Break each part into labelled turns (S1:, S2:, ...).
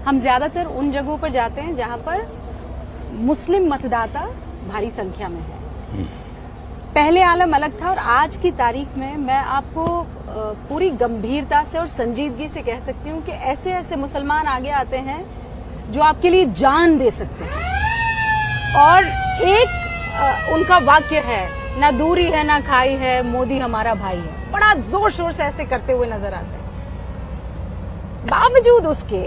S1: हम ज्यादातर उन जगहों पर जाते हैं जहां पर मुस्लिम मतदाता भारी संख्या में है। पहले आलम अलग था और आज की तारीख में मैं आपको पूरी गंभीरता से और संजीदगी से कह सकती हूं कि ऐसे ऐसे मुसलमान आगे आते हैं जो आपके लिए जान दे सकते हैं। और एक उनका वाक्य है, ना दूरी है ना खाई है, मोदी हमारा भाई है, बड़ा जोर शोर से ऐसे करते हुए नजर आते हैं। बावजूद उसके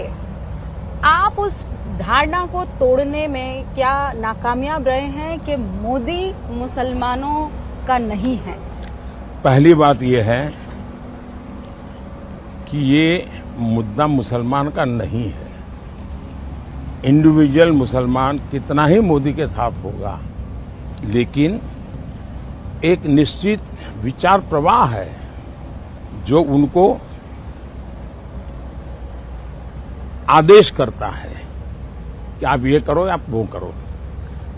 S1: आप उस धारणा को तोड़ने में क्या नाकामयाब रहे हैं कि मोदी मुसलमानों का नहीं है?
S2: पहली बात यह है कि ये मुद्दा मुसलमान का नहीं है। इंडिविजुअल मुसलमान कितना ही मोदी के साथ होगा, लेकिन एक निश्चित विचार प्रवाह है जो उनको आदेश करता है कि आप ये करो या आप वो करो।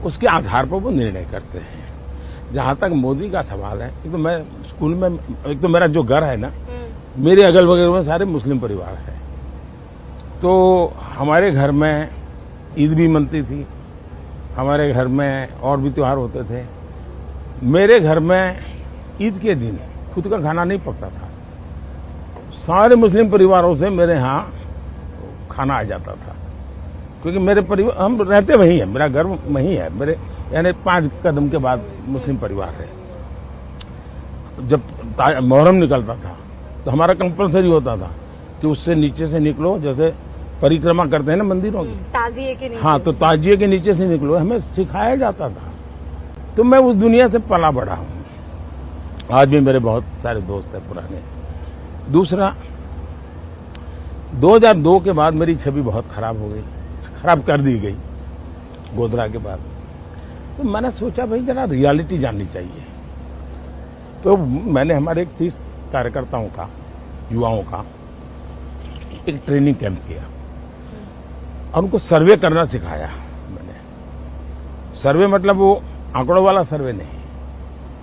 S2: उसके आधार पर वो निर्णय करते हैं। जहां तक मोदी का सवाल है, एक तो मैं स्कूल में, एक तो मेरा जो घर है ना, मेरे अगल बगल में सारे मुस्लिम परिवार है। तो हमारे घर में ईद भी मनती थी, हमारे घर में और भी त्योहार होते थे। मेरे घर में ईद के दिन खुद का खाना नहीं पकता था, सारे मुस्लिम परिवारों से मेरे यहाँ खाना आ जाता था, क्योंकि मेरे परिवार, हम रहते वहीं है, मेरा घर वहीं है, मेरे यानी 5 कदम के बाद मुस्लिम परिवार है। जब मुहर्रम निकलता था तो हमारा कंपलसरी होता था कि उससे नीचे से निकलो, जैसे परिक्रमा करते हैं ना मंदिरों की,
S1: ताजिए के नीचे।
S2: हाँ, तो ताजिए के नीचे से निकलो, हमें सिखाया जाता था। तो मैं उस दुनिया से पला बढ़ा हूँ। आज भी मेरे बहुत सारे दोस्त हैं पुराने। दूसरा, 2002 के बाद मेरी छवि बहुत खराब हो गई, खराब कर दी गई गोधरा के बाद। तो मैंने सोचा भाई जरा रियलिटी जाननी चाहिए। तो मैंने हमारे 30 कार्यकर्ताओं का, युवाओं का एक ट्रेनिंग कैंप किया और उनको सर्वे करना सिखाया मैंने। सर्वे मतलब वो आंकड़ों वाला सर्वे नहीं,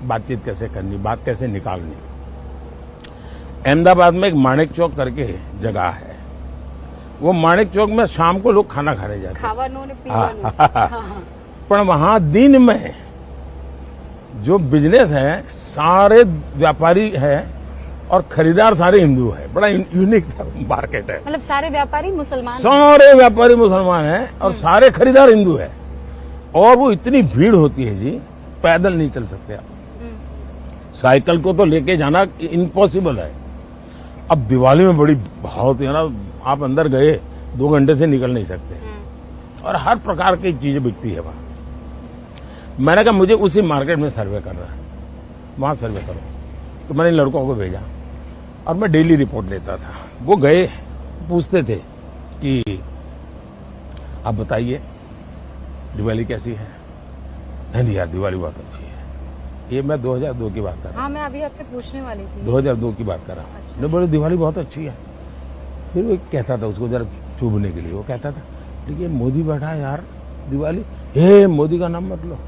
S2: बातचीत कैसे करनी, बात कैसे निकालनी। अहमदाबाद में एक माणिक चौक करके जगह है, वो माणिक चौक में शाम को लोग खाना खाने जाते हैं। पर वहां दिन में जो बिजनेस है, सारे व्यापारी है और खरीदार सारे हिंदू है। बड़ा यूनिक सा मार्केट है।
S1: मतलब सारे व्यापारी मुसलमान,
S2: सारे व्यापारी मुसलमान हैं और सारे खरीदार हिंदू है। और वो इतनी भीड़ होती है जी, पैदल नहीं चल सकते आप। साइकिल को तो लेके जाना इम्पॉसिबल है। अब दिवाली में बड़ी बहुत है ना, आप अंदर गए 2 घंटे से निकल नहीं सकते और हर प्रकार की चीजें बिकती है वहां। मैंने कहा मुझे उसी मार्केट में सर्वे करना है, वहां सर्वे करो। तो मैंने लड़कों को भेजा और मैं डेली रिपोर्ट देता था। वो गए, पूछते थे कि आप बताइए दिवाली कैसी है। नहीं यार, दिवाली बहुत अच्छी है। ये मैं 2002 की बात कर रहा हूँ।
S1: हाँ, मैं अभी आपसे पूछने वाली थी।
S2: 2002 की बात कर रहा हूँ। अच्छा। बोले दिवाली बहुत अच्छी है। फिर वो कहता था, उसको जरा चुभने के लिए वो कहता था, लेकिन मोदी बैठा है यार, दिवाली, हे मोदी का नाम मत लो।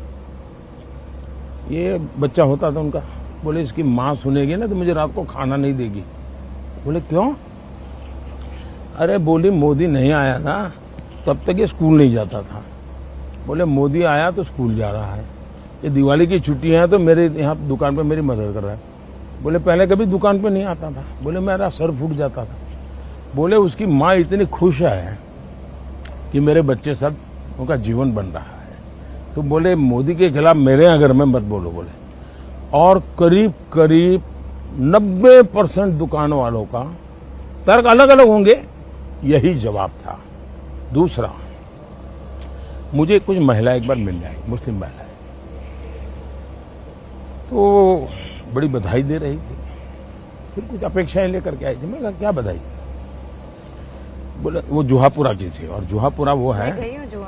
S2: ये बच्चा होता था उनका, बोले इसकी माँ सुनेगी ना तो मुझे रात को खाना नहीं देगी। बोले क्यों? अरे बोली मोदी नहीं आया ना तब तक ये स्कूल नहीं जाता था। बोले मोदी आया तो स्कूल जा रहा है। ये दिवाली की छुट्टियां हैं तो मेरे यहाँ दुकान पे मेरी मदद कर रहा है। बोले पहले कभी दुकान पे नहीं आता था। बोले मेरा सर फूट जाता था। बोले उसकी माँ इतनी खुश है कि मेरे बच्चे सब, उनका जीवन बन रहा है। तो बोले मोदी के खिलाफ मेरे यहाँ घर में मत बोलो। बोले और करीब करीब 90% दुकानों वालों का तर्क अलग अलग होंगे, यही जवाब था। दूसरा, मुझे कुछ महिला एक बार मिल आई, मुस्लिम महिलाएं, तो बड़ी बधाई दे रही थी। फिर कुछ अपेक्षाएं लेकर के आई थी। मैंने कहा क्या बधाई? बोले वो जुहापुरा की थी, और जुहापुरा वो है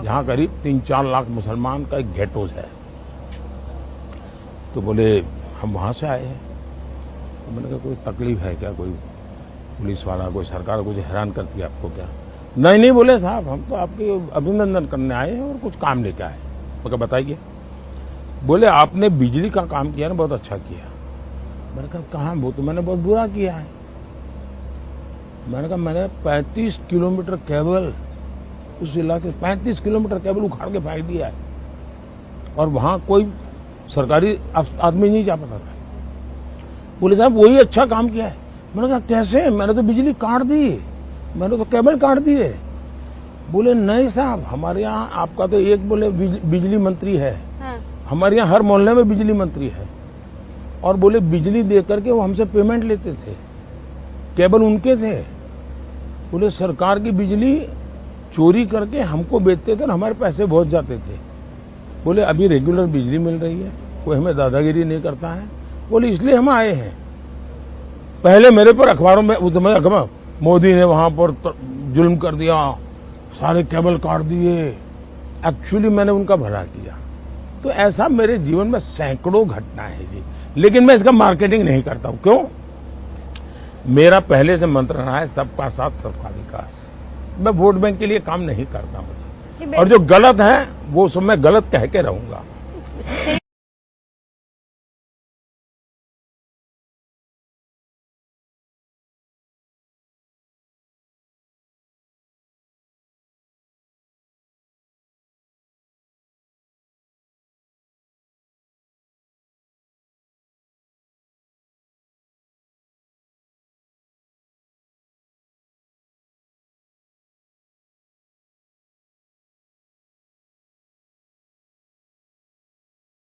S2: जहाँ करीब 3-4 लाख मुसलमान का एक गेट हाउस है। तो बोले हम वहां से आए हैं। तो मैंने कहा कोई तकलीफ है क्या? कोई पुलिस वाला, कोई सरकार कुछ हैरान करती है आपको क्या? नहीं नहीं बोले साहब, हम तो आपके अभिनंदन करने आए हैं और कुछ काम लेके आए। मैं कहा बताइए। बोले आपने बिजली का काम किया ना, बहुत अच्छा किया। मैंने कहा कहाँ? वो तो मैंने बहुत बुरा किया है। मैंने कहा मैंने 35 किलोमीटर केबल उस इलाके 35 किलोमीटर केबल उखाड़ के फेंक दिया है और वहां कोई सरकारी आदमी नहीं जा पाता था। बोले साहब वही अच्छा काम किया है। मैंने कहा कैसे? मैंने तो बिजली काट दी, मैंने तो केबल काट दिए। बोले नहीं साहब, हमारे यहाँ आपका तो एक बोले बिजली मंत्री है,
S1: हाँ।
S2: हमारे यहाँ हर मोहल्ले में बिजली मंत्री है। और बोले बिजली दे करके वो हमसे पेमेंट लेते थे, केबल उनके थे। बोले सरकार की बिजली चोरी करके हमको बेचते थे और हमारे पैसे बहुत जाते थे। बोले अभी रेगुलर बिजली मिल रही है, कोई हमें दादागिरी नहीं करता है। बोले इसलिए हम आए हैं। पहले मेरे पर अखबारों में उस समय अखबार मोदी ने वहां पर जुल्म कर दिया, सारे केबल काट दिए। एक्चुअली मैंने उनका भला किया। तो ऐसा मेरे जीवन में सैकड़ों घटनाएं हैं जी, लेकिन मैं इसका मार्केटिंग नहीं करता हूं। क्यों? मेरा पहले से मंत्र रहा है सबका साथ सबका विकास। मैं वोट बैंक के लिए काम नहीं करता हूं। और जो गलत है वो सब मैं गलत कह के रहूंगा।
S1: स्टेट